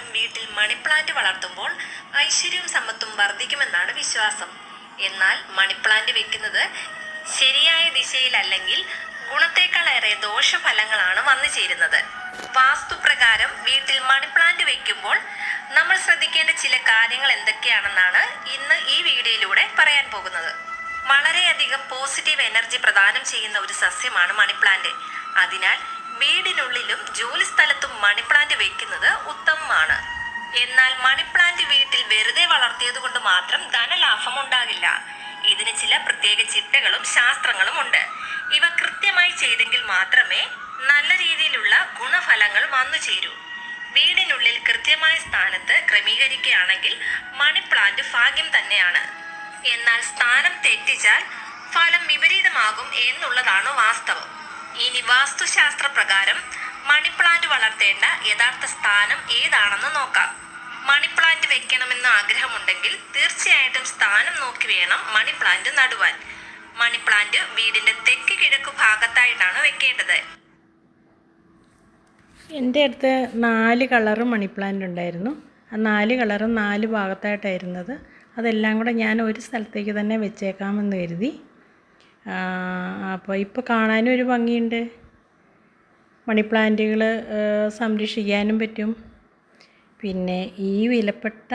പ്രകാരം വീട്ടിൽ മണിപ്ലാന്റ് വളർത്തുമ്പോൾ ഐശ്വര്യവും സമ്പത്തും വർദ്ധിക്കുമെന്നാണ് വിശ്വാസം. എന്നാൽ മണിപ്ലാന്റ് വെക്കുന്നത് ശരിയായ ദിശയിലല്ലെങ്കിൽ ഗുണത്തേക്കാളേറെ ദോഷഫലങ്ങളാണ് വന്നു ചേരുന്നത്. വാസ്തുപ്രകാരം വീട്ടിൽ മണിപ്ലാന്റ് വെക്കുമ്പോൾ നമ്മൾ ശ്രദ്ധിക്കേണ്ട ചില കാര്യങ്ങൾ എന്തൊക്കെയാണെന്നാണ് ഇന്ന് ഈ വീഡിയോയിലൂടെ പറയാൻ പോകുന്നത്. വളരെയധികം പോസിറ്റീവ് എനർജി പ്രദാനം ചെയ്യുന്ന ഒരു സസ്യമാണ് മണിപ്ലാന്റ്. അതിനാൽ വീടിനുള്ളിലും ജോലി സ്ഥലത്തും മണിപ്ലാന്റ് വെക്കുന്നത് ഉത്തമമാണ്. എന്നാൽ മണിപ്ലാന്റ് വീട്ടിൽ വെറുതെ വളർത്തിയത് കൊണ്ട് മാത്രം ധനലാഭം ഉണ്ടാകില്ല. ഇതിന് ചില പ്രത്യേക ചിട്ടകളും ശാസ്ത്രങ്ങളും ഉണ്ട്. ഇവ കൃത്യമായി ചെയ്തെങ്കിൽ മാത്രമേ നല്ല രീതിയിലുള്ള ഗുണഫലങ്ങൾ വന്നു ചേരൂ. വീടിനുള്ളിൽ കൃത്യമായ സ്ഥാനത്ത് ക്രമീകരിക്കുകയാണെങ്കിൽ മണിപ്ലാന്റ് ഭാഗ്യം തന്നെയാണ്. എന്നാൽ സ്ഥാനം തെറ്റിച്ചാൽ ഫലം വിപരീതമാകും എന്നുള്ളതാണ് വാസ്തവം. ഇനി വാസ്തുശാസ്ത്ര പ്രകാരം മണിപ്ലാന്റ് വളർത്തേണ്ട യഥാർത്ഥ സ്ഥാനം ഏതാണെന്ന് നോക്കാം. മണിപ്ലാന്റ് വെക്കണമെന്ന് ആഗ്രഹമുണ്ടെങ്കിൽ തീർച്ചയായിട്ടും സ്ഥാനം നോക്കി വേണം മണിപ്ലാന്റ് നടുവാൻ. മണിപ്ലാന്റ് വീടിന്റെ തെക്ക് കിഴക്ക് ഭാഗത്തായിട്ടാണ് വെക്കേണ്ടത്. എൻ്റെ അടുത്ത് 4 കളറ് മണിപ്ലാന്റ് ഉണ്ടായിരുന്നു. ആ 4 കളറും 4 ഭാഗത്തായിട്ടായിരുന്നത്. അതെല്ലാം കൂടെ ഞാൻ ഒരു സ്ഥലത്തേക്ക് തന്നെ വെച്ചേക്കാമെന്ന് കരുതി. അപ്പോൾ ഇപ്പോൾ കാണാനും ഒരു ഭംഗിയുണ്ട്. മണിപ്ലാന്റുകൾ സംരക്ഷിക്കാനും പറ്റും. പിന്നെ ഈ വിലപ്പെട്ട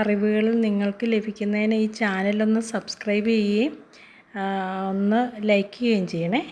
അറിവുകൾ നിങ്ങൾക്ക് ലഭിക്കുന്നതിന് ഈ ചാനലൊന്ന് സബ്സ്ക്രൈബ് ചെയ്യുകയും ഒന്ന് ലൈക്ക് ചെയ്യുകയും ചെയ്യണേ.